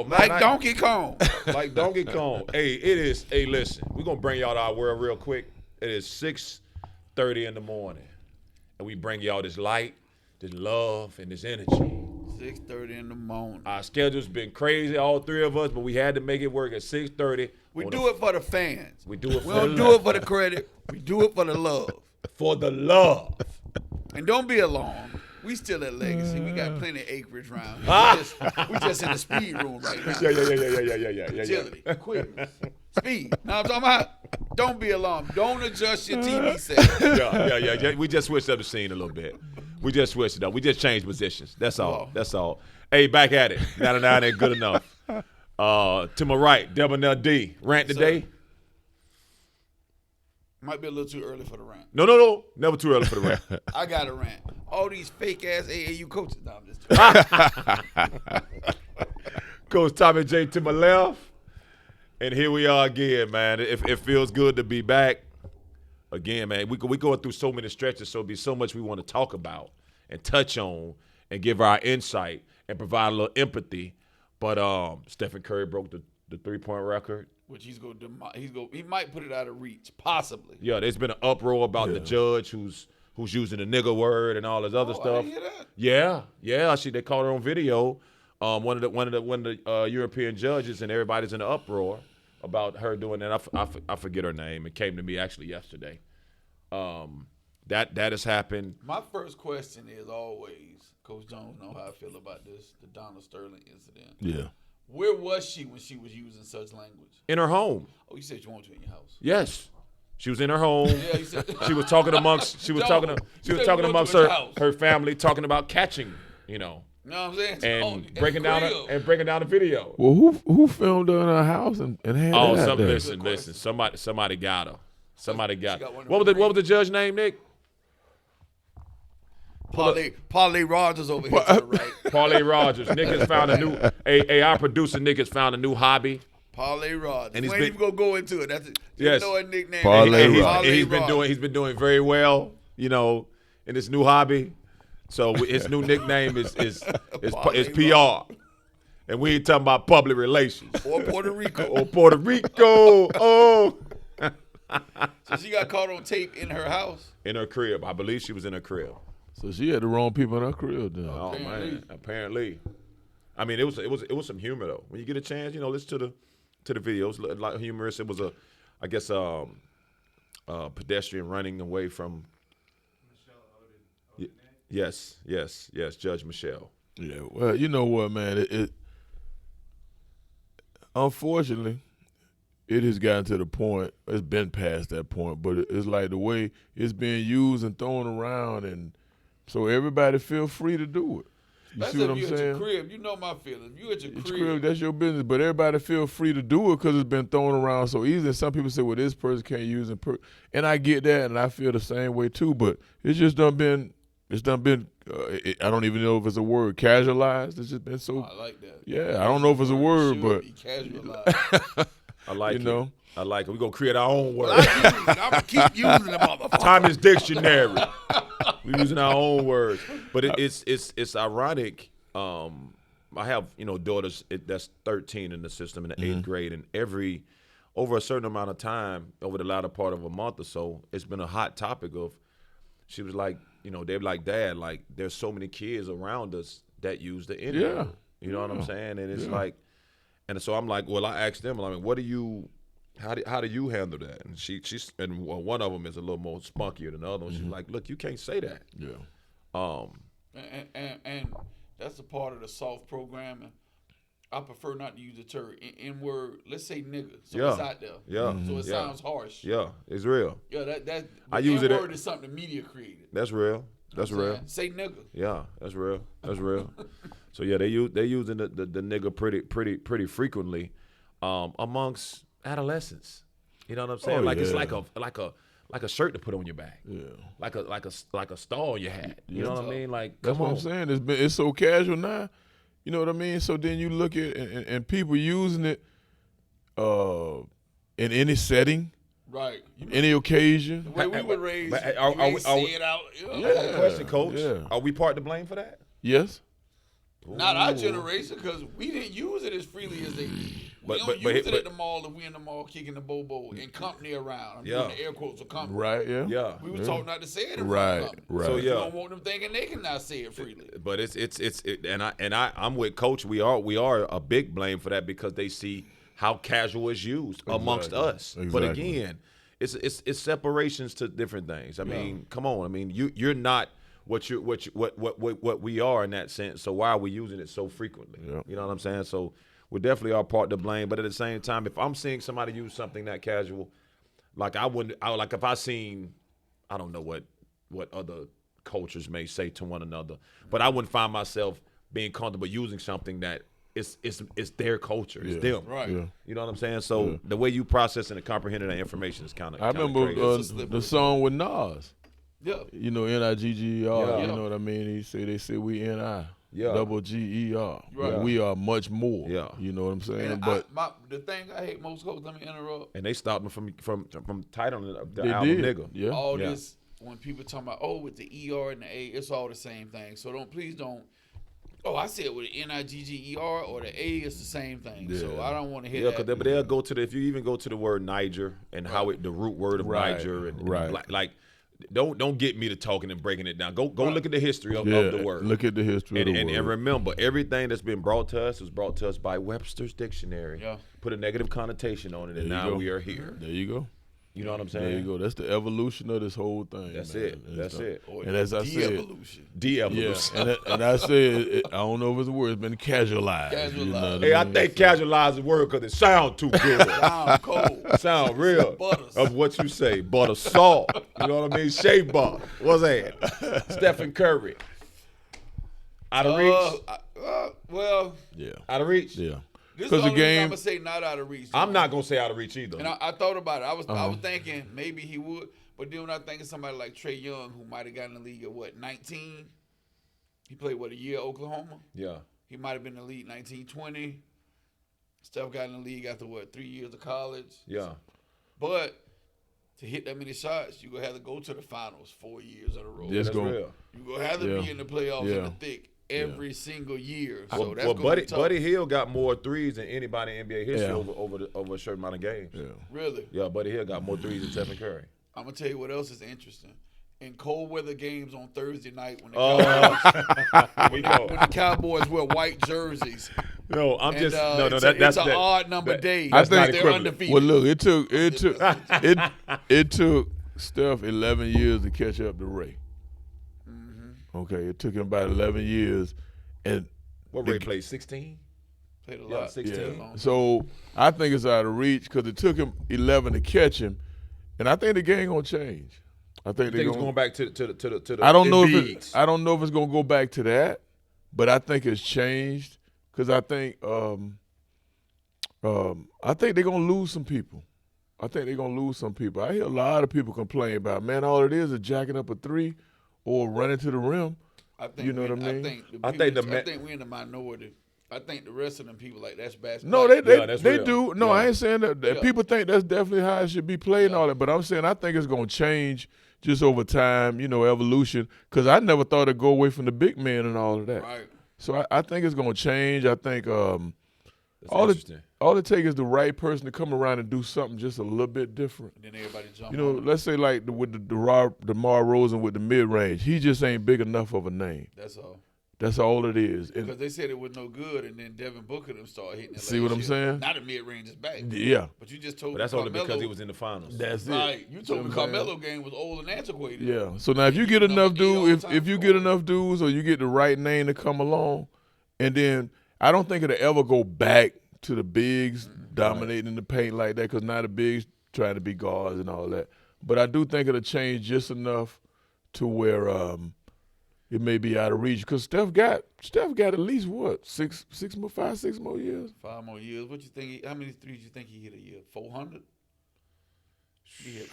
man. Like Donkey Kong. Like Donkey Kong. Hey, it is. Hey, listen. We're gonna bring y'all to our world real quick. It is 6:30 in the morning, and we bring y'all this light, this love, and this energy. 6:30 in the morning. Our schedule's been crazy, all three of us, but we had to make it work at 6:30. We do it for the fans. We do it for We the don't do love. it for the credit. We do it for the love. For the love. And don't be alarmed. We still at Legacy. We got plenty of acreage around here. We just in the speed room right now. Yeah. Agility, quickness, speed. Now I'm talking about, don't be alarmed. Don't adjust your TV set. Yeah. We just switched up the scene a little bit. We just switched it up. We just changed positions. That's all. Oh. That's all. Hey, back at it. 99 ain't good enough. To my right, Debonair D. Rant today? Might be a little too early for the rant. No. Never too early for the rant. I got a rant. All these fake ass AAU coaches. No, I'm just Coach Tommy J to my left. And here we are again, man. It feels good to be back. Again, man, we going through so many stretches, so it'll be so much we want to talk about and touch on and give our insight and provide a little empathy. But Stephen Curry broke the 3-point record. which he might put it out of reach, possibly. Yeah, there's been an uproar about the judge who's using the nigger word and all this other stuff. I didn't hear that. Yeah. They caught her on video. One of the European judges, and everybody's in an uproar about her doing that. I forget her name. It came to me actually yesterday. That has happened. My first question is always, Coach Jones know how I feel about this, the Donald Sterling incident. Yeah. Where was she when she was using such language? In her home. Oh, you said you wanted to in your house. Yes. She was in her home. Yeah, you said. She was talking amongst amongst her family, talking about catching, You know what I'm saying? and breaking down the video. Well, who filmed her in her house and had Oh, that out there? listen. Somebody got her. Somebody got her. got one of What was the judge name, Nick? Parlay Rogers over here to the right. Parlay Rogers. Nick has found a new. Our producer Nick has found a new hobby. Parlay Rogers. And We he's ain't been- even gonna go into it. That's it. Yes. You know a nickname. Parlay And Rogers. he's been doing very well, in this new hobby. So his new nickname is Parlay PR, and we ain't talking about public relations Or Puerto Rico. or Puerto Rico. Oh, So she got caught on tape in her house. in her crib, I believe she was in her crib. So she had the wrong people in her crib then. Oh man, apparently. I mean, it was some humor though. When you get a chance, listen to the video. It was like humorous. It was pedestrian running away from. Yes, Judge Michelle. Yeah, well, you know what, man? It unfortunately, it has gotten to the point. It's been past that point, but it's like the way it's being used and thrown around, and so everybody feel free to do it. You That's see what if I'm you at your saying? crib. You know my feelings. You at your It's crib. crib, that's your business, but everybody feel free to do it because it's been thrown around so easy. And some people say, well, this person can't use it. And I get that, and I feel the same way too, but it's just done been I don't even know if it's a word, casualized. It's just been so. I like that. Yeah, I don't know if it's a word, but Be casualized. I like You know? I like it. We're gonna create our own word. I'm gonna keep using the motherfucker. Tommy's dictionary. We're using our own words, but it's ironic. I have daughters that's 13 in the system in the 8th grade, and over a certain amount of time, over the latter part of a month or so, it's been a hot topic of. She was like, they're like, Dad, like there's so many kids around us that use the N-word. Yeah. You know what I'm saying? And it's like, and so I'm like, well, I asked them, I mean, how do you handle that? And she's one of them is a little more spunkier than the other one. She's like, look, you can't say that. yeah. And that's a part of the soft programming. I prefer not to use the term N-word. Let's say nigga. So it's out there. Yeah. So it sounds harsh. Yeah, it's real. Yeah, that I use it. N-word is something the media created. That's real. That's real. Say nigga. Yeah, that's real. That's real. So yeah, they using the nigga pretty frequently amongst adolescents. You know what I'm saying? It's like a shirt to put on your back. Yeah. Like a star on your hat. You know what I mean? Like That's come what on. I'm saying. It's so casual now. You know what I mean? So then you look at and people using it in any setting, Right. any occasion. The way we were raised, But you ain't say it out. I have a question, Coach. Yeah. Are we part to blame for that? Yes. Not our generation, because we didn't use it as freely as they did. We don't use it at the mall if we in the mall kicking the bobo and company around. I'm doing the air quotes of company. Right, yeah. Yeah. We were taught not to say it in front Right, of company. right. So, You yeah. don't want them thinking they cannot say it freely. But I'm with Coach. We are a big blame for that because they see how casual is used amongst us. Exactly. But again, it's separations to different things. I mean, come on. I mean, you're not what we are in that sense. So why are we using it so frequently? Yeah. You know what I'm saying? So we definitely are part to blame. But at the same time, if I'm seeing somebody use something that casual, like like if I seen, I don't know what other cultures may say to one another, but I wouldn't find myself being comfortable using something that it's their culture, it's them, Right. Yeah. You know what I'm saying? So the way you processing and comprehending that information is kind of. I remember crazy. the song with Nas. Yeah. You know, N-I-G-G-E-R. Yeah. You know what I mean? They say we N-I. Yeah. Double G-E-R. Right. But we are much more. Yeah. You know what I'm saying? And But the thing I hate most, Coach, let me interrupt. And they stopped me from titling the they album did. nigga. Yeah. All this, when people talking about, with the ER and the A, it's all the same thing. So please don't. Oh, I said with the N-I-G-G-E-R or the A, it's the same thing. So Yeah. I don't want to hear Yeah, that. because they'll go to if you even go to the word Niger and how the root word of Right, Niger and right. like don't get me to talking and breaking it down. Go look at the history of the word. Look at the history of the word. And remember, everything that's been brought to us was brought to us by Webster's Dictionary. Yeah. Put a negative connotation on it, and There you now go. we are here. There you go. You know what I'm saying? There you go. That's the evolution of this whole thing. That's man. it. That's it. And as I said, de-evolution. De-evolution. yeah, and I said, I don't know if it's a word. It's been casualized. You know what Hey, I mean? think casualize the word because it sound too good. Sound cold. Sound real. Butters. Of what you say. Butter salt. You know what I mean? Shea butter. What's that? Stephen Curry. Out of reach? Well, Yeah. Out of reach? Yeah. this is Because the the only reason game. I'm gonna say not out of reach. I'm not going to say out of reach either. And I thought about it. I was thinking maybe he would, but then when I think of somebody like Trey Young, who might have gotten in the league at 19. He played a year at Oklahoma. Yeah. He might have been in the league 1920. Steph got in the league after 3 years of college. Yeah. But to hit that many shots, you're gonna have to go to the finals 4 years in a row. Just That's go. real. You're gonna have to be in the playoffs in Yeah. the thick every single year. So Well, that's gonna Buddy, be tough. Buddy Hill got more threes than anybody in NBA history Yeah. over a certain amount of games. Yeah. Really. Yeah, Buddy Hill got more threes than Stephen Curry. I'm gonna tell you what else is interesting. In cold weather games on Thursday night when the, We know. when the Cowboys wear white jerseys. No, I'm And, just it's an odd number day. I think they're equivalent. undefeated. Well, look, it took Steph 11 years to catch up to Ray. Mm-hmm. Okay, it took him about 11 years, and What Ray played 16? Played a Yeah, lot. 16. Yeah. so I think it's out of reach because it took him 11 to catch him, and I think the game gonna change. I think I they're think it's going back to the I don't know if Embiids. I don't know if it's gonna go back to that, but I think it's changed because I think they're gonna lose some people. I hear a lot of people complain about, man, all it is jacking up a three or running to the rim. I think You know what I mean? I I think think we're in the minority. I think the rest of them people like that's basketball. No, they that's they real. do. No, Yeah. I ain't saying that. Yeah. People think that's definitely how it should be played and all that, but I'm saying I think it's gonna change just over time. Evolution. Because I never thought it'd go away from the big men and all of that. Right. So I think it's gonna change. I think That's all interesting. all it takes is the right person to come around and do something just a little bit different. And then everybody jump on it. Let's say like with the DeMar Rosen with the mid range, he just ain't big enough of a name. That's all. That's all it is. And Because they said it was no good, and then Devin Booker them started hitting it. See what I'm saying? Not a mid-range is back. yeah, But you just told But me that's only Carmelo, because he was in the finals. that's right. You told me what I'm saying? Carmelo game was old and antiquated. Yeah. So now if you get Number enough 8 dudes, all-time if you get scorer. enough dudes or you get the right name to come along, and then I don't think it'll ever go back to the bigs dominating the paint like that because now the bigs trying to be guards and all that. But I do think it'll change just enough to where it may be out of reach because Steph got at least what 6 more years. 5 more years. What you think? How many threes you think he hit a year? 400.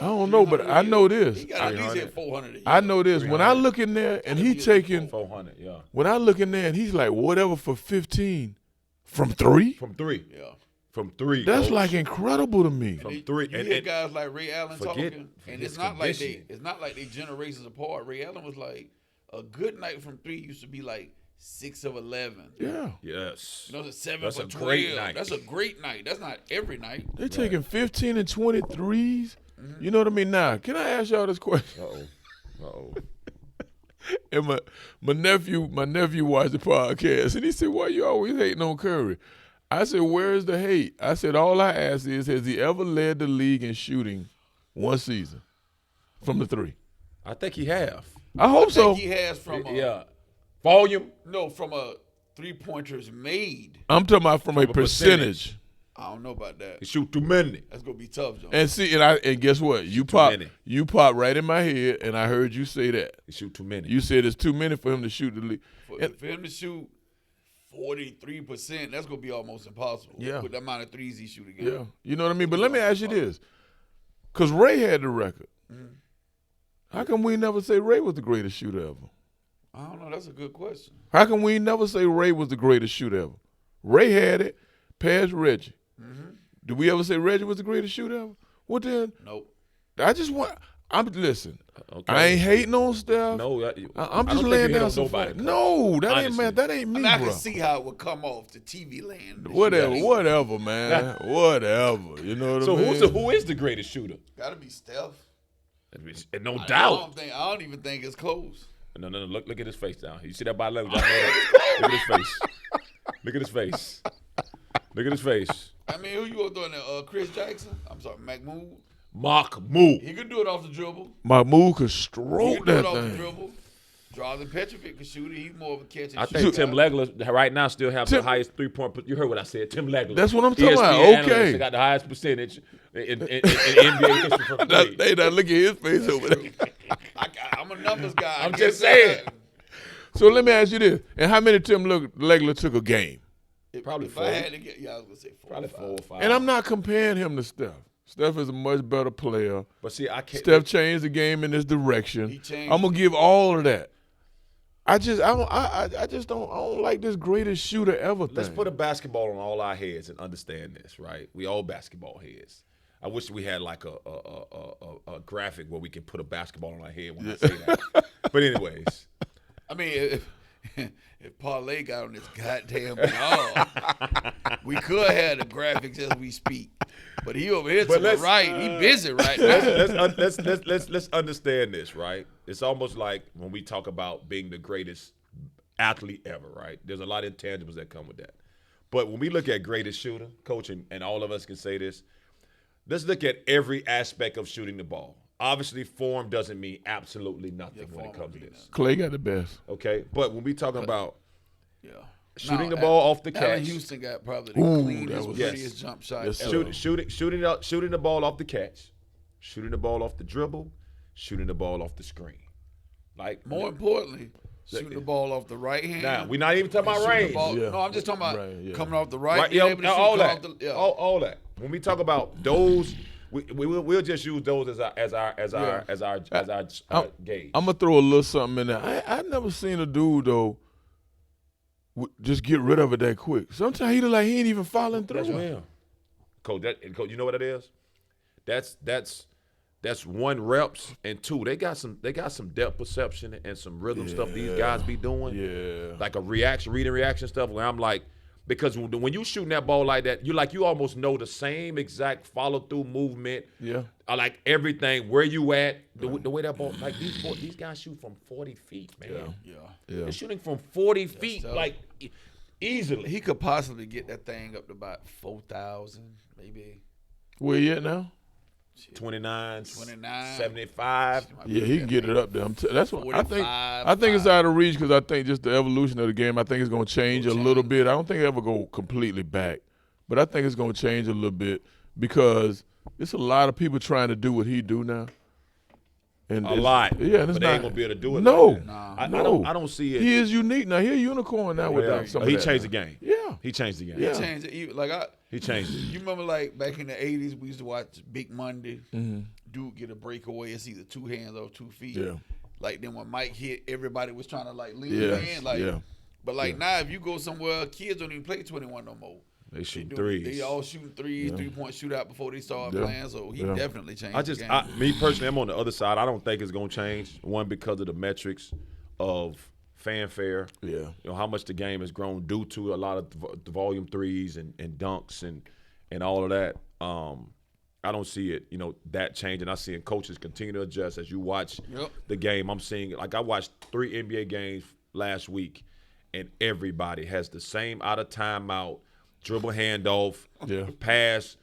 I don't know, but I know this. He got at least hit 400 a year. I know this. When I look in there and he taking 400, yeah. when I look in there and he's like whatever for 15 from 3. From 3. Yeah. From 3. That's coach. like incredible to me. From 3. You hear guys like Ray Allen forget- talking, forget and it's not like conditioning. they generations apart. Ray Allen was like a good night from 3 used to be like 6 of 11. Yeah. Yes. You know, it's 7 That's for a 12. great night. That's a great night. That's not every night. They taking 15 and 23s. You know what I mean? Now, can I ask y'all this question? Uh-oh. And my nephew watched the podcast, and he said, "Why you always hating on Curry?" I said, "Where's the hate?" I said, "All I ask is, has he ever led the league in shooting one season from the three?" I think he have. I hope so. He has from Volume. from a 3-pointers made. I'm talking about from a percentage. I don't know about that. He shoot too many. That's gonna be tough, John. And see, and guess what? You pop right in my head, and I heard you say that. He shoot too many. You said it's too many for him to shoot the league. For him to shoot 43%, that's gonna be almost impossible. Yeah. With the amount of threes he shoot again. Yeah, you know what I mean. But let me ask you this, because Ray had the record. Mm-hmm. How come we never say Ray was the greatest shooter ever? I don't know. That's a good question. How come we never say Ray was the greatest shooter ever? Ray had it, past Reggie. Mm-hmm. Did we ever say Reggie was the greatest shooter ever? What then? Nope. Listen. Okay. I ain't hating on Steph. No, I'm just laying down some nobody. facts. No, that ain't Honestly. man. That ain't me, I mean, I bro. can see how it would come off to TV land. Whatever, man. Whatever. You know what I mean? So who is the greatest shooter? Gotta be Steph. And no I doubt. don't even think it's close. No. Look at his face down. You see that body language? I know that. Look at his face. Look at his face. Look at his face. I mean, who you gonna throw in there? Chris Jackson? I'm sorry, Mahmoud. Mahmoud. He could do it off the dribble. Mahmoud could He stroke could do that it off the thing. dribble. Jonathan Petrovic could shoot it. He's more of a catch and I shoot think Tim guy. Legler right now still has the highest 3-point. You heard what I said. Tim Legler. That's what I'm talking about. ESPN Okay. analyst, got the highest percentage in NBA history from three. They not look at his face over there. I'm a numbers guy. I'm just saying. So let me ask you this: and how many Tim Legler took a game? Probably If 4. I had to get, I was gonna say 4. Probably 4 or 5. And I'm not comparing him to Steph. Steph is a much better player. But see, I can't. Steph changed the game in this direction. He changed I'm gonna give all of that. I don't like this greatest shooter ever thing. Let's put a basketball on all our heads and understand this, right? We all basketball heads. I wish we had like a graphic where we can put a basketball on our head when I say that. But anyways, I mean, if Parlay got on this goddamn dog, we could have the graphics as we speak. But he over here to the right. He busy right now. let's understand this, right? It's almost like when we talk about being the greatest athlete ever, right? There's a lot of intangibles that come with that. But when we look at greatest shooter, coach, and all of us can say this, let's look at every aspect of shooting the ball. Obviously, form doesn't mean absolutely nothing when it comes to this. Clay got the best. Okay? But when we talking about Yeah. shooting the ball off the Allen catch. Houston got probably the cleanest, was- prettiest jump shot Yes, ever. sir. Shooting the ball off the catch, shooting the ball off the dribble, shooting the ball off the screen. Like More importantly, shooting the ball off the right hand. now, we're not even talking about Shooting the range. ball- Yeah. No, I'm just talking about Right, yeah. coming off the right. Right, being yeah, able to shoot, all come that, off the, yeah. all that. When we talk about those, we'll just use those as our gauge. I'm gonna throw a little something in there. I never seen a dude though just get rid of it that quick. Sometimes he look like he ain't even following through. That's real, Coach. Coach, you know what it is? That's 1 reps and 2. They got some depth perception and some rhythm stuff these guys be doing. Yeah. Like a reading reaction stuff where I'm like, because when you shooting that ball like that, you almost know the same exact follow through movement. Yeah. Like everything, where you at, the way that ball, like these guys shoot from 40 feet, man. Yeah. Yeah. They're shooting from 40 feet, tough. like easily. He could possibly get that thing up to about 4,000, maybe. Where you at now? 29, 29. 75. Yeah, he can get it up there. That's what I think. 45, I think it's out of reach because I think just the evolution of the game. I think it's going to change a little bit. I don't think it ever go completely back, but I think it's going to change a little bit because it's a lot of people trying to do what he do now. And A lot. Yeah, and it's But they not, ain't gonna be able to do it No, like that. no. I don't see it. He is unique now. He a unicorn now without some of He that changed now. the game. Yeah. He changed the game. Yeah. Changed it. He changed it. You remember like back in the 80s, we used to watch Big Monday. Dude get a breakaway. It's either 2 hands or 2 feet. Yeah. Like then when Mike hit, everybody was trying to like lean Yes, in. Like, yeah. But like now, if you go somewhere, kids don't even play 21 no more. They shoot do- threes. They all shooting threes, 3-point shootout before they start Yeah. playing. So he Yeah. definitely changed the game. Me personally, I'm on the other side. I don't think it's gonna change. One, because of the metrics of fanfare. Yeah. You know how much the game has grown due to a lot of the volume threes and dunks and all of that. I don't see it, that changing. I'm seeing coaches continue to adjust as you watch the game. I'm seeing, like, I watched 3 NBA games last week, and everybody has the same out of timeout, dribble handoff, pass,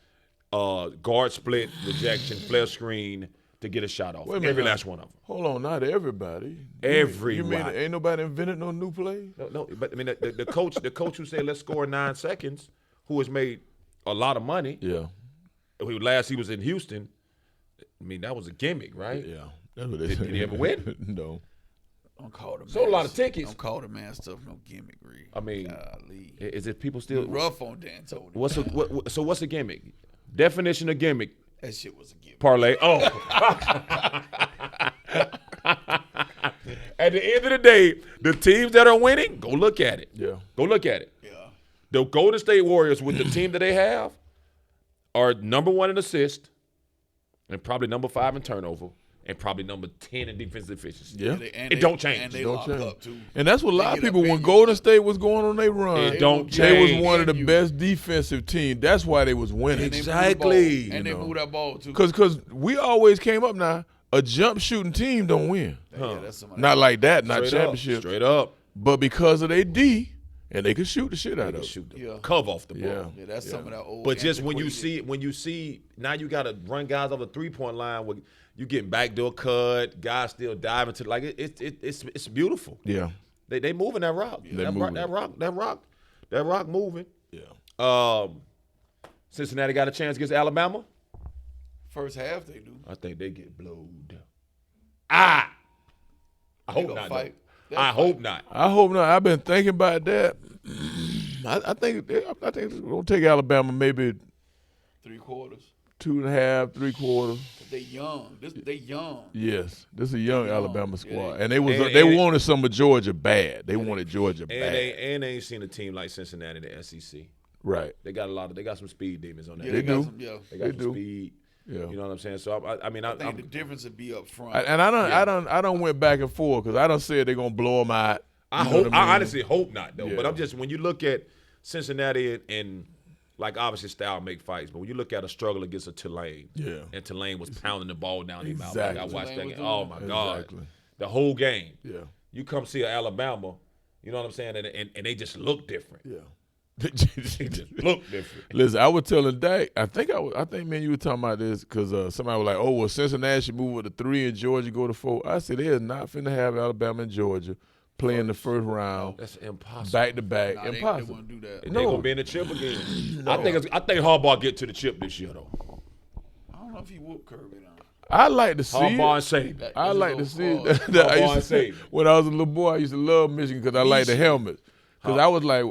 guard split, rejection, flare screen to get a shot off. Every last one of them. Hold on, not everybody. Everybody. You mean ain't nobody invented no new play? No, but I mean the coach who said let's score in 9 seconds, who has made a lot of money. Yeah. He was in Houston. I mean, that was a gimmick, right? Yeah. That's what they Did he ever win? No. Don't call the man. Sold a lot of tickets. Don't call the man stuff no gimmick, Reed. I mean, golly. Is it people still rough on D'Antoni? What's a gimmick? Definition of gimmick. That shit was a gimmick. Parlay. Oh. At the end of the day, the teams that are winning, go look at it. Yeah. Go look at it. Yeah. The Golden State Warriors, with the team that they have, are number 1 in assist, and probably number 5 in turnover, and probably number 10 in defensive efficiency. Yeah. It don't change. And they Don't lock change. up, too. And that's what a lot of get people, up in when you. Golden State was going on their run, It don't they was change. one of the You. best defensive teams. That's why they was winning. And they Exactly. moved the ball. And they moved that ball, too. Because we always came up now, a jump shooting team don't win. Yeah, that's somebody. Not like that, not Straight championship. up. Straight up. But because of their D, and they could shoot the shit out of it. Shoot the Yeah. cover off the ball. Yeah. Yeah, that's some of that old. But just when you antiquated- see now you got to run guys off the 3-point line where you getting backdoor cut, guys still diving to it's beautiful. Yeah. They moving that rock. They that moving. rock moving. Yeah. Cincinnati got a chance against Alabama. First half, they do. I think they get blowed. I hope gonna not. fight. Though. I hope not. I hope not. I've been thinking about that. I think it's gonna take Alabama maybe 3 quarters. 2.5, 3/4. They young. They young. Yes, this is a young Young. Alabama Yeah, squad, they- and they And- wanted some of Georgia bad. They wanted Georgia And bad. they ain't seen a team like Cincinnati in the SEC. Right. They got some speed demons on that. Yeah, They they got do. some. Yeah. They got They some do. speed. Yeah. You know what I'm saying? So I mean, I think I'm the difference would be up front. I don't went back and forth because I don't said they're gonna blow them out. I You know hope. what I mean? I honestly hope not though. Yeah. But I'm just when you look at Cincinnati and like obviously style make fights, but when you look at a struggle against a Tulane, Yeah. and Tulane was pounding the ball down their mouth. Exactly. Like I watched that Tulane game. was Oh doing my that. God, Exactly. the whole game. Yeah. You come see Alabama, you know what I'm saying, and they just look different. Yeah. They just look different. Listen, I was telling Dak. I think man, you were talking about this because somebody was like, "Oh, well, Cincinnati should move with the 3 and Georgia go to 4." I said, "They is not finna have Alabama and Georgia playing the first round That's impossible. back to back. Nah, they Impossible." wouldn't do that. They No. gonna be in the chip again. I think Harbaugh get to the chip this year though. I don't know if he whooped Kirby now. I like to see Harbaugh and it. Saban. I like to see it. Harbaugh I used and to say, Saban. when I was a little boy, I used to love Michigan because I liked the helmet. Because I was like,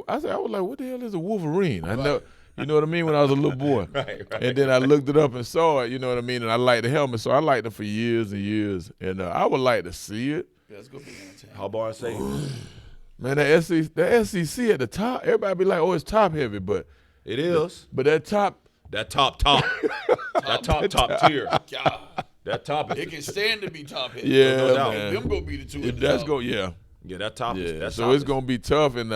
what the hell is a Wolverine? I know, you know what I mean. When I was a little boy, Right. and then I looked it up and saw it. You know what I mean. And I liked the helmet, so I liked it for years and years. And I would like to see it. Yeah, it's gonna be entertaining. Harbaugh and Saban. Man, the SEC at the top, everybody be like, oh, it's top heavy, but It is. that top, That top. That top tier. God, That top it is. can stand to be top heavy. yeah, no doubt. man. Them gonna be the two. If at the that's top. go, yeah. Yeah, that top is. Yeah, That so top it's is- gonna be tough, and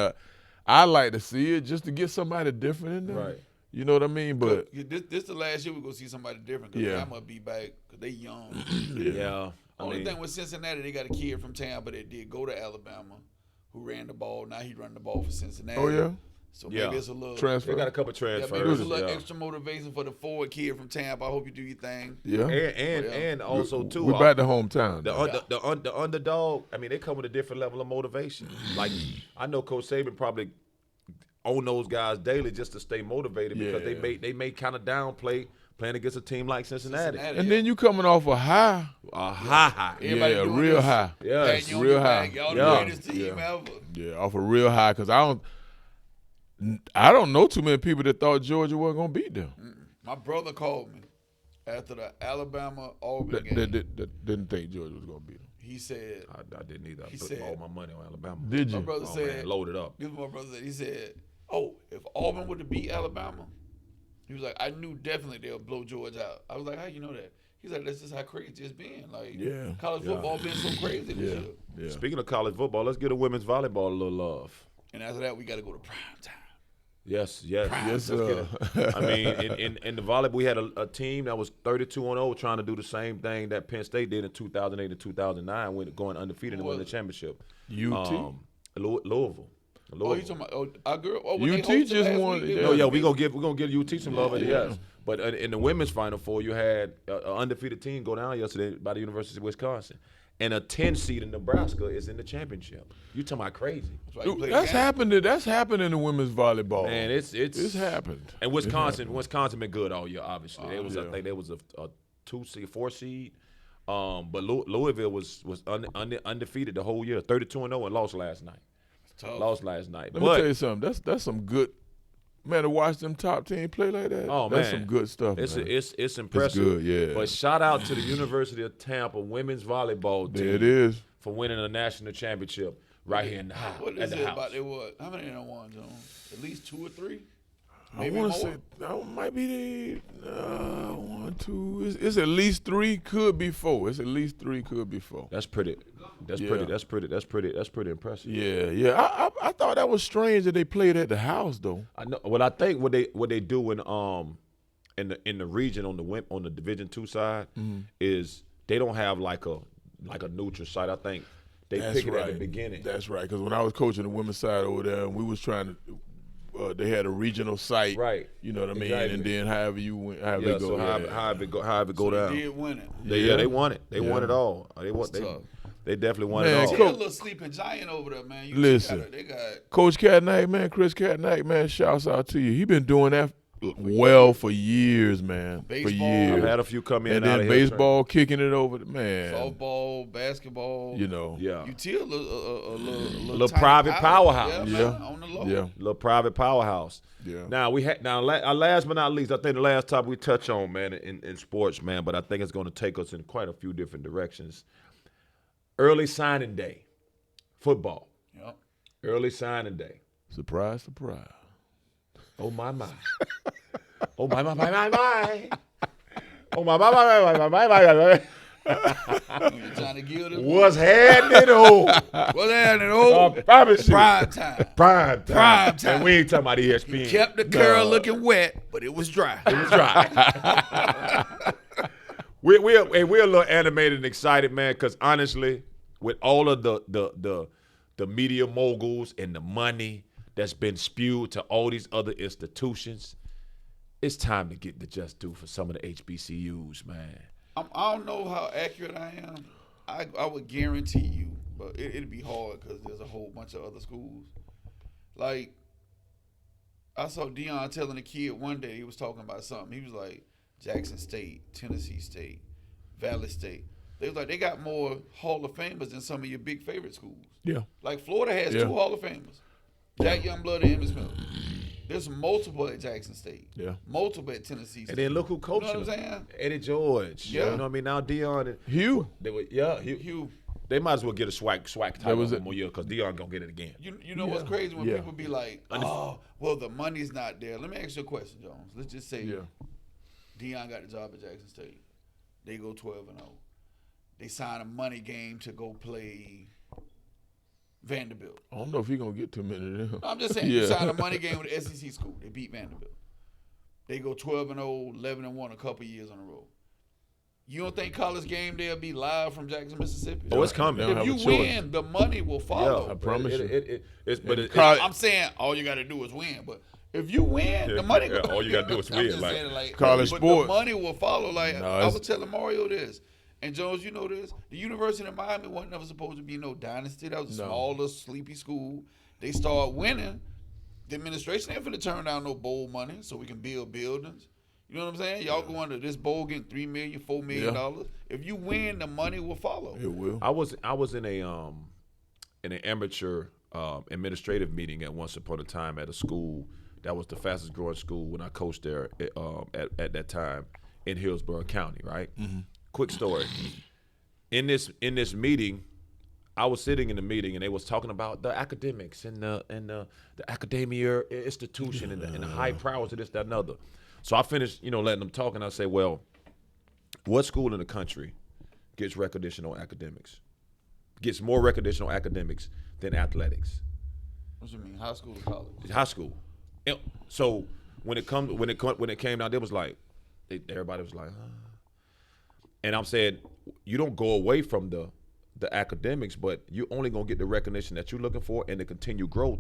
I like to see it just to get somebody different in there. Right. You know what I mean? But This the last year we're gonna see somebody different. Cause Yeah. I'm gonna be back because they young. Yeah. I Only mean, thing with Cincinnati, they got a kid from Tampa that did go to Alabama, who ran the ball. Now he running the ball for Cincinnati. oh yeah, So Yeah. maybe it's a little transfer. they got a couple Yeah, maybe transfers. it's a little yeah. extra motivation for the forward kid from Tampa. I hope you do your thing. yeah. And also too. We're back to hometown. The underdog. I mean, they come with a different level of motivation. Like I know Coach Saban probably own those guys daily just to stay motivated because Yeah. they may kind of downplay playing against a team like Cincinnati. And then you coming off a high, High. Everybody yeah, doing real this. high, Yes. Pat, you on real your high. back. Y'all Yeah. the greatest team Yeah. ever. yeah, off a real high. Because I don't know too many people that thought Georgia wasn't gonna beat them. My brother called me after the Alabama Auburn That, game. that didn't think Georgia was gonna beat them. He said, I didn't either. I He put said- all my money on Alabama. Did my you? brother Oh, said, man, load it up. this is what my brother said. He said, oh, if Auburn would have beat Alabama, he was like, I knew definitely they'll blow Georgia out. I was like, how you know that? He's like, that's just how crazy it's been. Like, Yeah. college football been so crazy this year. Yeah. Speaking of college football, let's give the women's volleyball a little love. And after that, we got to go to prime time. Yes. Yes, Let's get it. I mean, in the volleyball, we had a team that was 32-0 trying to do the same thing that Penn State did in 2008 and 2009, when going undefeated and winning the championship. UT? Louisville. Oh, you talking about our girl? Oh, when UT they hosted just last won. week, Yeah. We're gonna give UT some love. Yes. But in the women's Final Four, you had an undefeated team go down yesterday by the University of Wisconsin. And a 10 seed in Nebraska is in the championship. You talking about crazy? Dude, that's happened. That's happened in the women's volleyball. Man, it's happened. And Wisconsin been good all year. Obviously, I think they was a 2 seed, 4 seed. But Louisville was undefeated the whole year, 32-0, and lost last night. Lost last night. Let me tell you something. That's some good. Man, to watch them top team play like that, that's some good stuff. It's man. it's impressive. It's good, yeah. But shout out to the University of Tampa women's volleyball team. There it is. For winning a national championship right here in the house. What is it about they what? How many they done won, John? At least 2 or 3? I want to say that might be the 1, 2. It's at least 3. Could be 4. It's at least 3. Could be 4. That's pretty. That's pretty impressive. Yeah. I thought that was strange that they played at the house though. I know. Well, I think what they do in the region on the Division II side is they don't have like a neutral site. I think they pick it at the beginning. That's right. Because when I was coaching the women's side over there, and we was trying to. They had a regional site, right? You know what I mean, exactly. and then however it go, so however it go down. They did win it. They won it. They won it all. They definitely won it all. They a little sleeping giant over there, man. Listen, they got Coach Catnight, man, Chris Catnight, man. Shouts out to you. He been doing that well for years, man. Baseball. For years. I've had a few come in and and out then of baseball kicking it over, man. Softball, basketball. You know, yeah. UT a little private powerhouse. Yeah, man, on the low. Yeah, little private powerhouse. Yeah. Now last but not least, I think the last topic we touch on, man, in sports, man, but I think it's going to take us in quite a few different directions. Early signing day, football. Yep. Early signing day. Surprise, surprise. Oh my. Oh my. Oh my. Trying to give them What's happening? Oh, what's happening? Oh, promise you. prime time. Prime time. Time. And we ain't talking about ESPN. Kept the curl looking wet, but it was dry. It was dry. We're a little animated and excited, man, because honestly, with all of the media moguls and the money that's been spewed to all these other institutions, it's time to get the just due for some of the HBCUs, man. I don't know how accurate I am. I would guarantee you, but it'd be hard because there's a whole bunch of other schools. Like, I saw DEION telling a kid one day, he was talking about something. He was like, Jackson State, Tennessee State, Valley State. They was like, they got more Hall of Famers than some of your big favorite schools. Yeah. Like Florida has 2 Hall of Famers. Jack Youngblood and Emmitt Smith. There's multiple at Jackson State. Yeah. Multiple at Tennessee State. And then look who coached You know what them. I'm saying? Eddie George. Yeah. You know what I mean? Now DEION and Hugh. Hugh. They might as well get a swag title was one more year because DEION gonna get it again. You know what's crazy when people be like, oh, well, the money's not there. Let me ask you a question, Jones. Let's just say DEION got the job at Jackson State. They go 12-0. They sign a money game to go play Vanderbilt. I don't know if he's gonna get too many of them. No, I'm just saying, you sign a money game with the SEC school. They beat Vanderbilt. They go 12-0, 11-1 a couple years on the road. You don't think College Game Day will be live from Jackson, Mississippi? Oh, it's coming. If you win, the money will follow. I promise you. I'm saying all you got to do is win, but if you win, the money. all you got to do is win. College but sports. the money will follow. Like No, I was telling Mario this, and Jones, you know this. The University of Miami wasn't never supposed to be no dynasty. That was a smaller, sleepy school. They start winning. The administration ain't finna turn down no bowl money so we can build buildings. You know what I'm saying? Y'all going to this bowl getting $3 million, $4 million. If you win, the money will follow. It will. I was in an amateur administrative meeting at once upon a time at a school that was the fastest growing school when I coached there at that time in Hillsborough County. Right. Mm-hmm. Quick story. In this meeting, I was sitting in the meeting and they was talking about the academics and the academia institution and the high prowess of this, that, and other. So I finished, letting them talk, and I say, well, What school in the country gets recognition on academics? Gets more recognition on academics than athletics? What you mean, high school or college? High school. So when it came down, it was like everybody was like, and I'm saying you don't go away from the academics, but you're only gonna get the recognition that you're looking for and the continued growth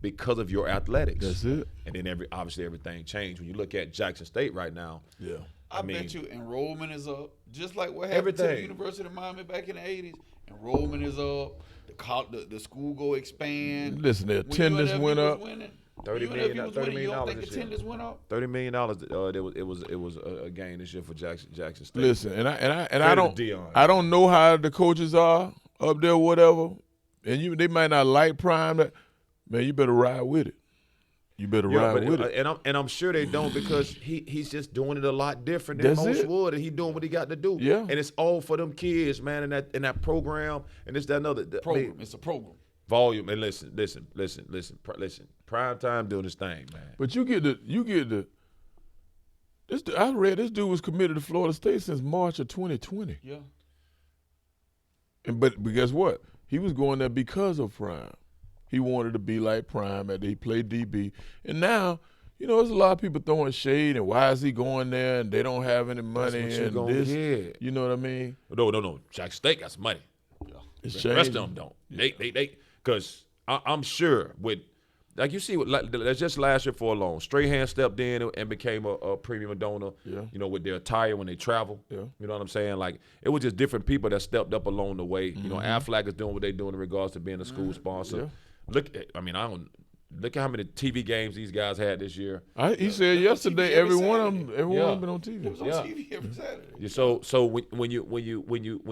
because of your athletics. That's it. And then obviously everything changed. When you look at Jackson State right now, Yeah. I mean, bet you enrollment is up, just like what happened to the everything. University of Miami back in the 80s. Enrollment is up. The school go expand. Listen, the When attendance UNLV went was up. winning, $30 when million UNLV was winning, you don't think this year. attendance went up? $30 million. It was a gain this year for Jackson State. Listen, and I Credit don't to DEION. I don't know how the coaches are up there, whatever. And they might not like Prime. Man, you better ride with it. You better ride with it. And I'm sure they don't because he's just doing it a lot different than That's most it. would, and he doing what he got to do. Yeah. And it's all for them kids, man, in that program, and it's that another Program. It's a program. volume. And listen. Prime time doing this thing, man. But you get the. I read this dude was committed to Florida State since March of 2020. Yeah. But guess what? He was going there because of Prime. He wanted to be like Prime, and he played DB. And now, there's a lot of people throwing shade, and why is he going there? And they don't have any money. That's what you and gonna this, get. you know what I mean? No. Jackson State got some money. It's The rest of changing. them don't. They because I'm sure with like you see that's just last year for a loan. Strahan stepped in and became a premium donor. Yeah. With their attire when they travel. Yeah. You know what I'm saying? Like it was just different people that stepped up along the way. Mm-hmm. Aflac is doing what they're doing in regards to being a school sponsor. Yeah. Look at how many TV games these guys had this year. He said yesterday every every one of Saturday. them Yeah. been on It TV. was on Yeah. TV every Saturday. Yeah, so when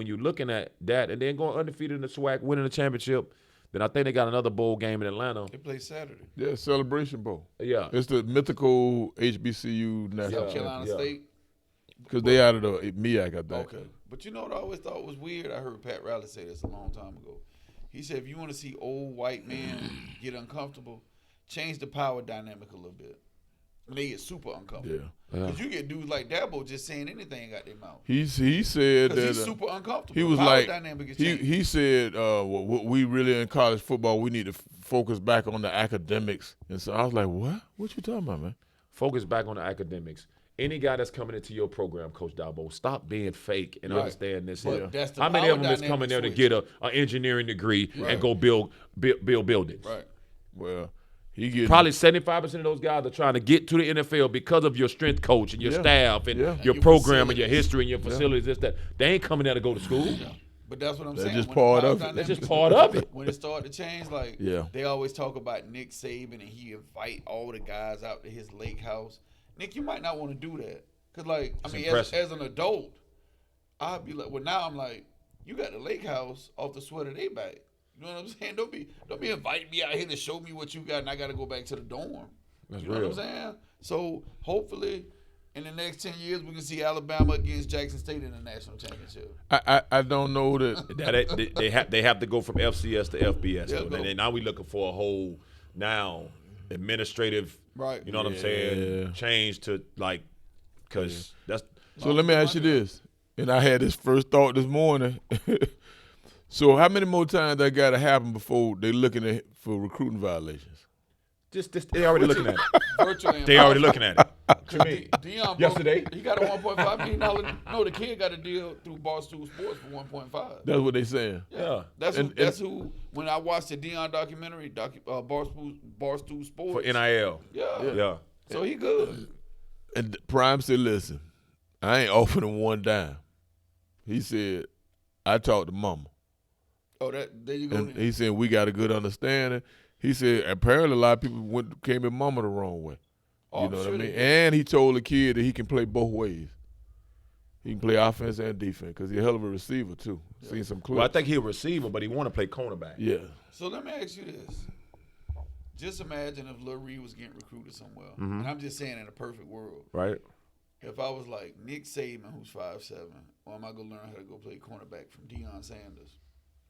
you looking at that and then going undefeated in the SWAC, winning the championship, then I think they got another bowl game in Atlanta. They play Saturday. Yeah, Celebration Bowl. Yeah. It's the mythical HBCU national South Carolina yeah. State. because they out of the MEAC, I think. Okay. But you know what I always thought was weird? I heard Pat Riley say this a long time ago. He said, if you want to see old white men get uncomfortable, change the power dynamic a little bit. And they get super uncomfortable. Yeah. Because you get dudes like Dabo just saying anything out their mouth. He said Because that he's super uncomfortable. he was Power like dynamic is he changing. he said what we really in college football we need to focus back on the academics. And so I was like, what you talking about, man? Focus back on the academics. Any guy that's coming into your program, Coach Dabo, stop being fake and Right. understand this. But Here. that's the How many power of them is dynamic coming there to switch. get an engineering degree Right. and go build buildings? Right. Well, he getting Probably 75% of those guys are trying to get to the NFL because of your strength coach and your Yeah. staff and Yeah. your And your program and your facilities. history and your facilities. This that they ain't coming there to go to school. But that's what I'm That's saying. just When the part power of it. That's dynamic- just part of it. When it started to change, like Yeah. they always talk about Nick Saban and he invite all the guys out to his lake house. Nick, you might not want to do that. Cause like, I mean, impressive. as an adult, I'd be like, well, now I'm like, you got the lake house off the sweat of their back. You know what I'm saying? Don't be inviting me out here to show me what you got, and I got to go back to the dorm. That's you know real. what I'm saying? So hopefully, in the next 10 years, we can see Alabama against Jackson State in the national championship. I don't know that That they have to go from FCS to FBS. Yeah, though. go. And then now we looking for a whole administrative, Right. You know what I'm saying? Change to like, because that's So let me ask you this, and I had this first thought this morning. So how many more times that got to happen before they looking at for recruiting violations? just they already looking at it. Virtually They already looking at it. To me, Deion yesterday. he got a $1.5 million. No, the kid got a deal through Barstool Sports for 1.5. That's what they saying. Yeah. That's who. When I watched the Deion documentary, Barstool Sports For NIL. Yeah. So he good. And Prime said, "Listen, I ain't offering him one dime." He said, "I talked to Mama." Oh, there you go. And he said, we got a good understanding. He said, apparently a lot of people came at Mama the wrong way. Oh, You I'm know sure what I they mean? did. And he told the kid that he can play both ways. He can play offense and defense because he's a hell of a receiver, too. Seen some clips. Well, I think he's a receiver, but he want to play cornerback. Yeah. So let me ask you this. Just imagine if Lil Reed was getting recruited somewhere. Mm-hmm. And I'm just saying in a perfect world. Right. If I was like Nick Saban, who's 5'7", or am I going to learn how to go play cornerback from Deion Sanders,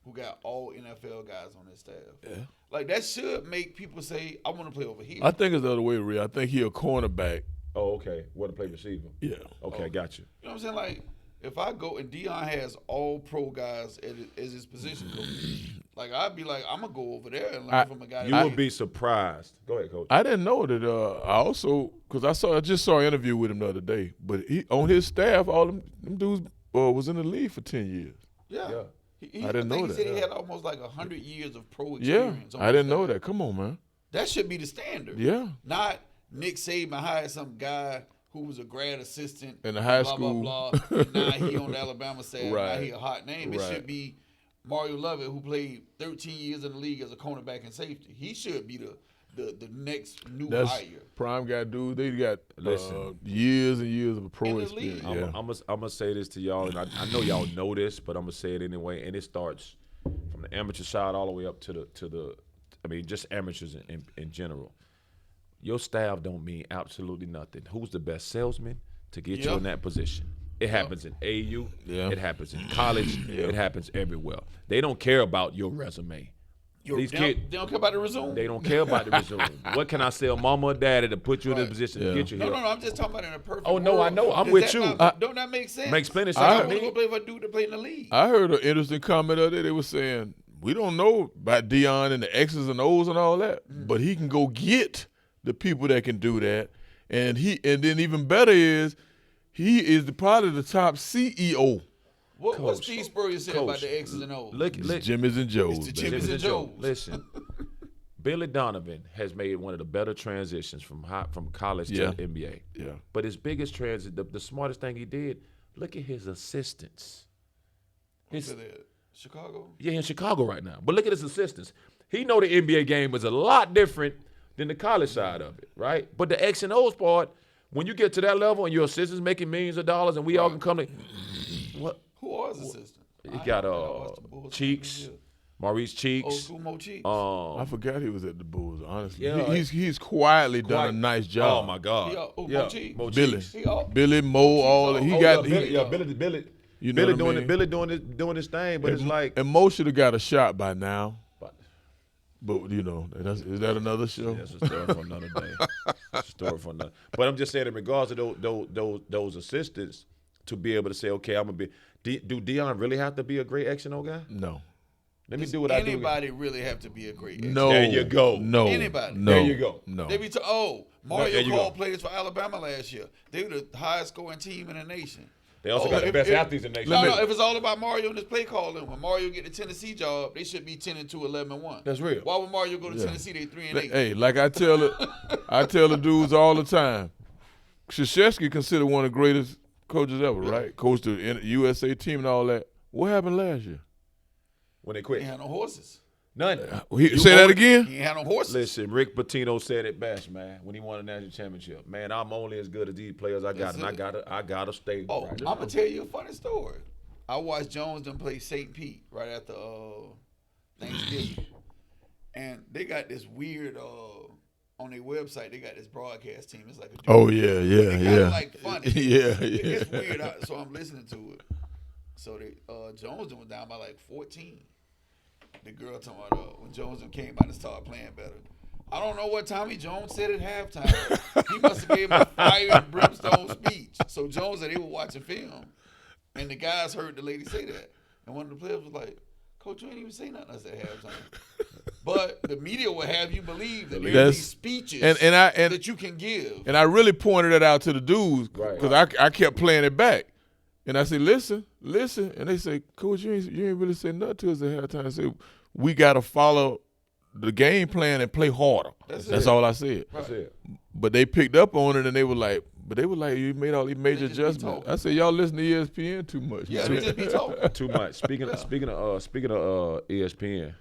who got all NFL guys on his staff? Yeah. Like, that should make people say, I want to play over here. I think it's the other way, Reed. I think he a cornerback. Oh, okay. Want to play receiver? Yeah. Okay, got you. You know what I'm saying? Like, if I go and Deion has all pro guys as his position coach, like I'd be like, I'm gonna go over there and learn from a guy. You would be surprised. Go ahead, Coach. I didn't know that. I also because I just saw an interview with him the other day. But he on his staff, all them dudes was in the league for 10 years. Yeah. I didn't know that. He said he had almost like 100 years of pro Yeah, experience. I didn't know that. Come on, man. That should be the standard. Yeah. Not Nick Saban hired some guy who was a grad assistant in the high blah, school. blah, blah, and now he on the Alabama staff. Right. Now he a hot name. It Right. should be Mario Lovett, who played 13 years in the league as a cornerback and safety. He should be the next new hire. Prime guy dude. They got Listen. years and years of pro In the experience. league. Yeah. I'm gonna say this to y'all, and I know y'all know this, but I'm gonna say it anyway. And it starts from the amateur side all the way up to the I mean, just amateurs in general. Your staff don't mean absolutely nothing. Who's the best salesman to get you in that position? It happens in AU. Yeah. It happens in college. It happens everywhere. They don't care about your resume. These kids, They don't care about the resume. they don't care about the resume. What can I sell mama or daddy to put you in a position to get you No, here? I'm just talking about in a perfect Oh, no, world. I know. I'm Does with that you. don't that make sense? Makes plenty of I sense want to to me. go play for a dude that play in the league. I heard an interesting comment of it. They were saying we don't know about Deion and the X's and O's and all that, but he can go get the people that can do that, and then even better is he is probably the top CEO. What Steve Spurrier said about Coach, the X's and O's? Look, Jimmy's and Joe's. It's the baby. Jimmy's and Joe's. Listen, Billy Donovan has made one of the better transitions from college to the NBA. Yeah. But his biggest transit, the smartest thing he did, look at his assistants. Chicago? Yeah, in Chicago right now. But look at his assistants. He know the NBA game is a lot different than the college side of it, right? But the X and O's part, when you get to that level and your assistants making millions of dollars and we all can come to what? Who was assistant? You got Cheeks, Maurice Old Cheeks. school Mo Cheeks. I forgot he was at the Bulls. Honestly, Yeah. he's quietly done a nice job. Oh my God. Mo Cheeks. Mo Billy, Cheeks. Billy, Mo, all that. He got Billy, he, Billy. You know Billy what I doing mean? it. Billy doing his thing, but it's like. and Mo should have got a shot by now. But But is that another show? that's a story for another day. That's a story for another. But I'm just saying, in regards to those assistants, to be able to say, okay, I'm gonna be. Do Deion really have to be a great X and O guy? No. Let me do what I do. Anybody really have to be a great X? No. There you go. No. Anybody. No. There you go. No. They be Mario there you called go. players for Alabama last year. They were the highest scoring team in the nation. They also got the best athletes in the nation. No, if it's all about Mario and his play calling, when Mario get the Tennessee job, they should be 10-2, 11-1. That's real. Why would Mario go to Tennessee? They 3-8. Hey, like I tell the dudes all the time, Krzyzewski considered one of the greatest coaches ever, right? Coached the USA team and all that. What happened last year? When they He quit, ain't had no horses. none. Say that again? He ain't had no horses. Listen, Rick Pitino said it best, man. When he won a national championship, man, I'm only as good as these players I got, That's and I gotta stay. Oh, right I'm now. gonna tell you a funny story. I watched Jones them play St. Pete right after Thanksgiving, and they got this weird on their website. They got this broadcast team. It's like a Oh yeah, It's kinda like funny. yeah. It's weird. So I'm listening to it. So they Jones was down by like 14. The girl talking about when Jones came out and started playing better. I don't know what Tommy Jones said at halftime. He must have gave him a fire and brimstone speech. So Jones said they were watching film, and the guys heard the lady say that. And one of the players was like, "Coach, you ain't even say nothing else at halftime." But the media will have you believe that there are these speeches that you can give. And I really pointed that out to the dudes because I kept playing it back. And I said, listen. And they say, Coach, you ain't really say nothing to us at halftime. I said, we got to follow the game plan and play harder. That's all I said. That's it. But they picked up on it and they were like, you made all these major adjustments. I said, y'all listen to ESPN too much. Yeah, they just be talking. Too much. Speaking of ESPN,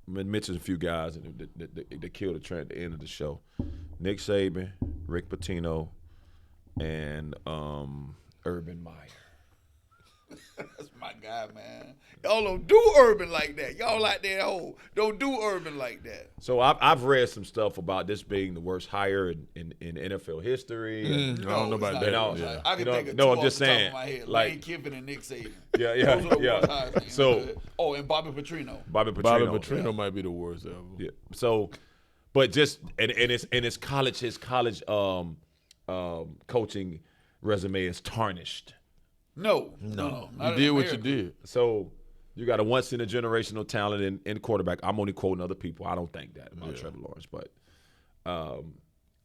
mentioned a few guys that killed the trend at the end of the show. Nick Saban, Rick Pitino, and Urban Meyer. That's my guy, man. Y'all don't do Urban like that. Y'all like that don't do Urban like that. So I've read some stuff about this being the worst hire in NFL history. I don't know about that. Yeah. I can think of two I'm off just the top saying, of my head. like- Lane Kiffin and Nick Saban. Yeah. Those are the worst hires. So and Bobby Petrino. Bobby Bobby Petrino. Petrino might be the worst ever. Yeah. So, but just and it's his college coaching resume is tarnished. No. You not did in what you America. did. So you got a once in a generational talent in quarterback. I'm only quoting other people. I don't think that about Trevor Lawrence, but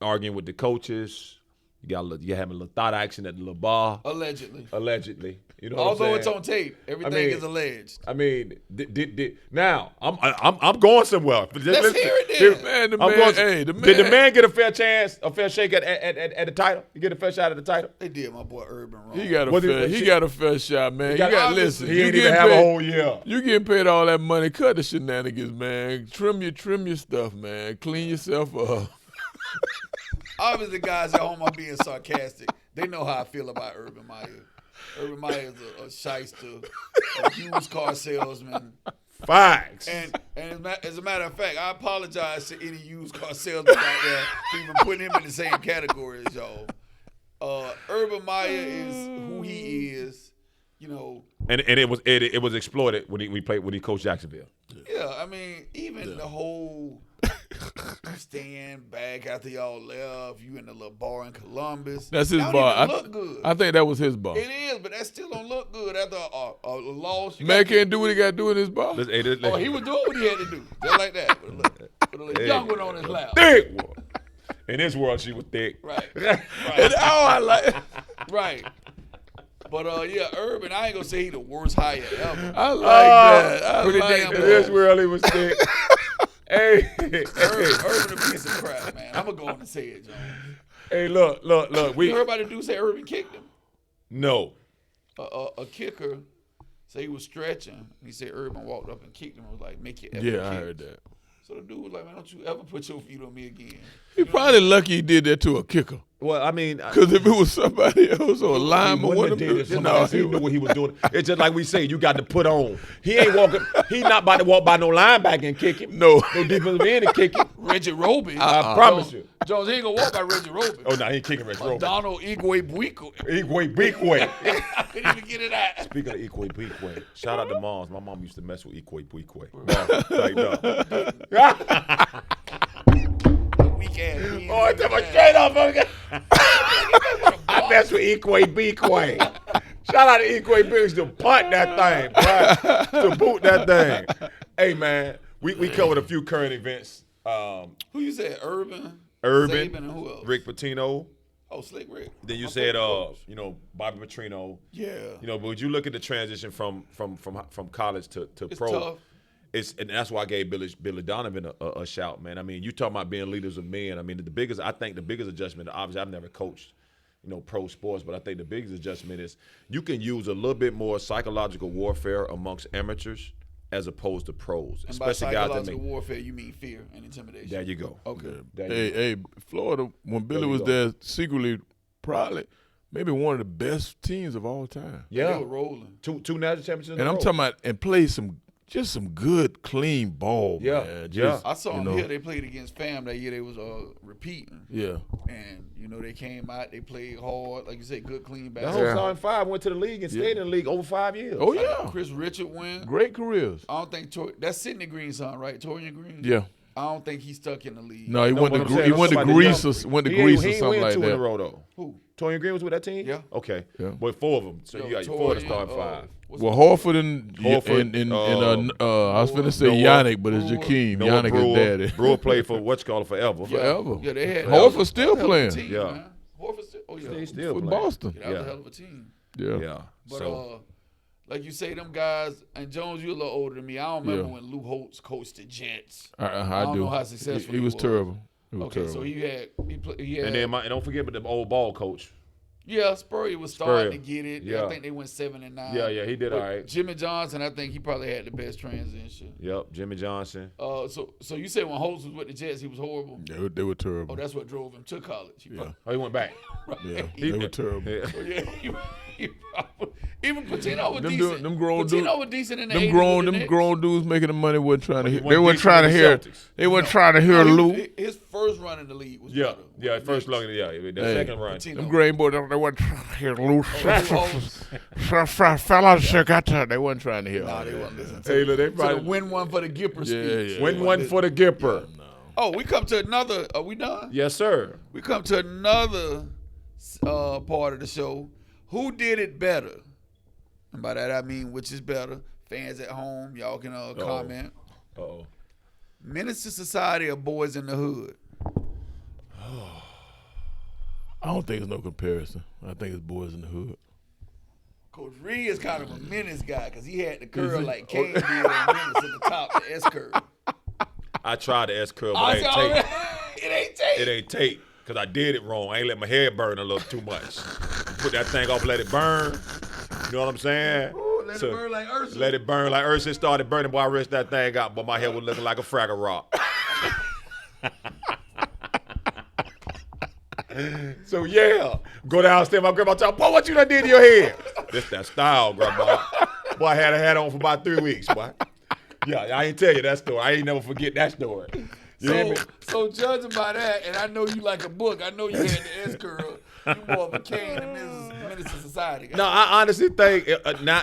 arguing with the coaches. You're having a little thought action at the little bar. Allegedly. You know what Although I'm it's saying? on tape, everything is alleged. I mean, now I'm going somewhere. Let's hear it then. Man, Did the man get a fair chance, a fair shake at the title? You get a fair shot at the title? They did my boy Urban wrong. he got a fair shot, man. You got listen. He You ain't getting even have a paid- whole year. You getting paid all that money. Cut the shenanigans, man. Trim your stuff, man. Clean yourself up. Obviously, guys at home are being sarcastic. They know how I feel about Urban Meyer. Urban Meyer is a shyster, a used car salesman. Facts. And as a matter of fact, I apologize to any used car salesman out there for even putting him in the same category as y'all. Urban Meyer is who he is, you know. And it was exploited when he coached Jacksonville. Yeah, I mean, even the whole stand back after y'all left, you in the little bar in Columbus. That's his that bar. Don't even look good. I think that was his bar. It is, but that still don't look good after a loss. Man can't do what he got to do in his bar. Oh, he was doing what he had to do, just like that. With a little young one on his lap. Thick one. In this world, she was thick. Right. I like. Right. But Urban, I ain't gonna say he the worst hire ever. I like that. I pretty like damn that. In this world, he was thick. Hey. Urban a piece of crap, man. I'm gonna go on and say it, John. Hey, look. You heard about the dude say Urban kicked him? No. A kicker say he was stretching. He said Urban walked up and kicked him. and was like, make your effort Yeah, I kick. heard that. So the dude was like, man, don't you ever put your feet on me again. He probably lucky he did that to a kicker. Well, I mean, Because if it was somebody else or a lineman, he knew what he was doing. It's just like we say, you got to put on. He ain't walking. He not about to walk by no linebacker and kick him. No. No defensive end and kick him. Reggie Roby. I promise you. Jones, he ain't gonna walk by Reggie Roby. Oh no, he ain't kicking Reggie Roby. Donald Igwe Buico. Ikwe. Couldn't even get it out. Speaking of Ikwe Bikwe, shout out to moms. My mom used to mess with Ikwe Bikwe. Weak ass. Oh, I took my straight off. I mess with Ikwe Bikwe. Shout out to Ikwe Bikwe to punt that thing, bro. To boot that thing. Hey man, we covered a few current events. Who you said? Urban, Urban, Saban, and who else? Rick Pitino. Oh, Slick Rick. Then you My said, favorite coach. Bobby Petrino. Yeah. But would you look at the transition from college to It's pro? tough. And that's why I gave Billy Donovan a shout, man. I mean, you talking about being leaders of men. I mean, I think the biggest adjustment, obviously I've never coached, pro sports, but I think the biggest adjustment is you can use a little bit more psychological warfare amongst amateurs as opposed to pros, And by especially guys that psychological make. warfare, you mean fear and intimidation. There you go. Okay. Hey, Florida, when Billy was there, secretly, probably, maybe one of the best teams of all time. Yeah, They were rolling. two national championships. in And a I'm row. talking about, and play some good, clean ball, Yeah, man. yeah. I saw them here. They played against Fam that year. They was repeating. Yeah. And, they came out. They played hard. Like you said, good, clean The basketball. whole starting five went to the league and stayed in the league over 5 years. Oh, yeah. Chris Richard went. Great careers. I don't think that's Sidney Green's son, right? Torian Green? Yeah. I don't think he stuck in the league. No, he went but to I'm saying, he I'm went to talking about Greece the or young- went to He Greece or ain't something win like two in a that. row though. Who? Torian Green was with that team? Yeah. Okay. Yeah. But 4 of them. So you got 4 to start 5. Well, Horford and Horford, I was finna say Noah, Yannick, but it's Brewer, Jakeem. Noah Yannick Brewer. is daddy. Brewer played for forever. Forever. Yeah, they had Horford still that was a hell of a playing. team, Yeah. man. Horford still. Oh yeah. He's still With playing. Boston. That was Yeah. a hell of a team. Yeah. Yeah. But So like you say, them guys, and Jones, you're a little older than me. I don't remember Yeah. when Lou Holtz coached the Jets. I don't do. know how successful he was terrible. He was Okay, terrible. so he had. and then and don't forget about the old ball coach. Yeah, Spurrier was starting Spurrier. to get it. Yeah. I think they went 7-9. Yeah, he did But all right. Jimmy Johnson, I think he probably had the best transition. Yep, Jimmy Johnson. So you said when Holtz was with the Jets, he was horrible. They were terrible. Oh, that's what drove him to college. Oh, he went back. Yeah, they were terrible. Yeah. Even Patino was Them decent. dude- them grown Patino dude- was decent in the Them 80s grown, with the them Knicks. grown dudes making the money wasn't trying to hear. wasn't They weren't decent trying to with the hear. Celtics. They weren't trying to hear Lou. His first run in the league was Yeah, better. yeah. With the First Knicks. long, yeah. The Hey. second run. Patino. Them grain boys, they weren't trying to hear Lou. Holtz. Fellas, they weren't trying to hear. Nah, all they that. wasn't listening to Hey, it. look, they So the probably win one for the Gipper speech. yeah. win one for the Gipper. Oh, we come to another. Are we done? Yes, sir. We come to another part of the show. Who did it better? And by that I mean which is better. Fans at home, y'all can comment. Uh-oh. Menace to Society or Boys in the Hood? I don't think there's no comparison. I think it's Boys in the Hood. Coach Reed is kind of a menace guy because he had the curl like Kane did on Menace at the top, the S curl. I tried the S curl, but it ain't tape. It ain't tape. It ain't tape because I did it wrong. I ain't let my hair burn a little too much. Put that thing off, let it burn. You know what I'm saying? Ooh, let it burn like Ursa. Let it burn like Ursa. It started burning, boy. I rinsed that thing out, but my hair was looking like a Fraggle Rock. So yeah, go downstairs. My grandma tell me, boy, what you done did to your hair? This that style, grandma. Boy, I had a hat on for about 3 weeks, boy. Yeah, I ain't tell you that story. I ain't never forget that story. So judging by that, and I know you like a book. I know you had the S curl. You more of a Kane and Menace to Society guy. No, I honestly think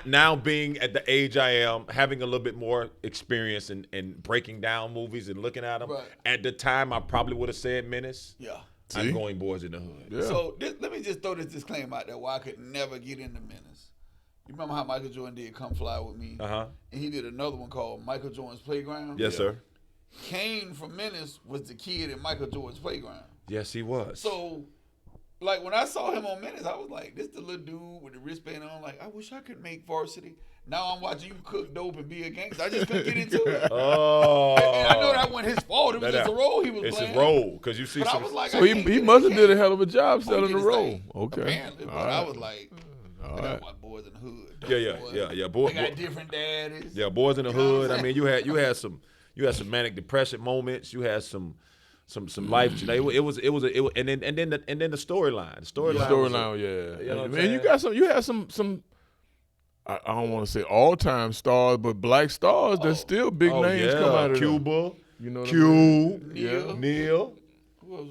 now being at the age I am, having a little bit more experience in breaking down movies and looking at them. Right. At the time, I probably would have said Menace. Yeah. I'm going Boys in the Hood. Yeah. So let me just throw this disclaimer out there why I could never get into Menace. You remember how Michael Jordan did Come Fly With Me? Uh-huh. And he did another one called Michael Jordan's Playground? Yes, sir. Kane from Menace was the kid in Michael Jordan's Playground. Yes, he was. So, like, when I saw him on Menace, I was like, this the little dude with the wristband on. Like, I wish I could make varsity. Now I'm watching you cook dope and be a gangster. I just couldn't get into it. Oh. And I know that wasn't his fault. It was just a role he was it's playing. It's his role. Because you see But some. I was like, So he must have did a hell of a job selling the role. Thing, Okay. Apparently. But I was like, All I right. got my Boys in the Hood. Yeah. They got different daddies. Yeah, Boys in the You know what Hood. I'm I mean, you had some manic depression moments. You had some life. It was, and then the storyline. The storyline. Yeah. You know what I'm Man, saying? you had some. I don't want to say all-time stars, but black stars. There's still big names come out of Cuba. You know what Q. I mean? Neil. Neil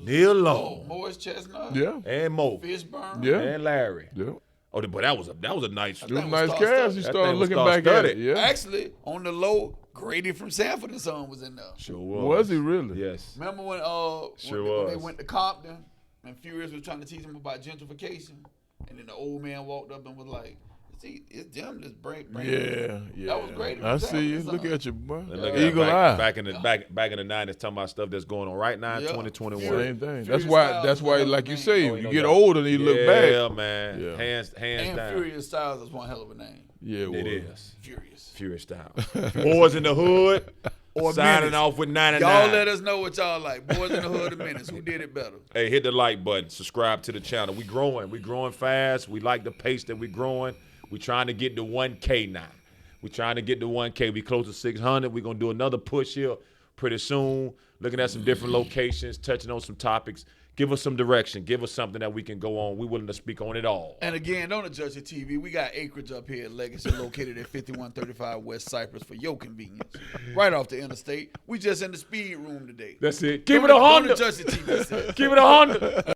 Neil Long. Morris Chestnut. Yeah. And Mo. Fishburne. Yeah. And Larry. Yeah. Oh, but that was a nice. It was was nice star-studded. cast. You That started thing was looking back at it. star-studded. Yeah. Actually, on the low, Grady from Sanford and Son was in there. Sure was. Was he really? Yes. Remember when Sure they was. went to Compton and Furious was trying to teach him about gentrification, and then the old man walked up and was like, "See, it's them just break." Yeah. That was great. I see you. Son. Look at you, boy. And look at Eagle that, eye. back in the 90s, talking about stuff that's going on right now in Yeah. 2021. Same thing. Furious That's Styles why, was like you the say, name. Oh, you no get doubt. older and you look back. Yeah, man. Yeah. Hands And down. Furious Styles is one hell of a name. Yeah, It is. Furious. Style. Boys in the Hood. Or signing Menace. off with 99. Y'all let us know what y'all like. Boys in the Hood or Menace. Who did it better? Hey, hit the like button. Subscribe to the channel. We growing fast. We like the pace that we growing. We trying to get to 1K now. We trying to get to 1K. We close to 600. We're going to do another push here pretty soon. Looking at some different locations, touching on some topics. Give us some direction. Give us something that we can go on. We're willing to speak on it all. And again, don't adjust your TV. We got acreage up here at Legacy, located at 5135 West Cypress for your convenience. Right off the interstate. We just in the speed room today. That's it. Keep it Don't a Honda. adjust your TV set. Keep it a Honda.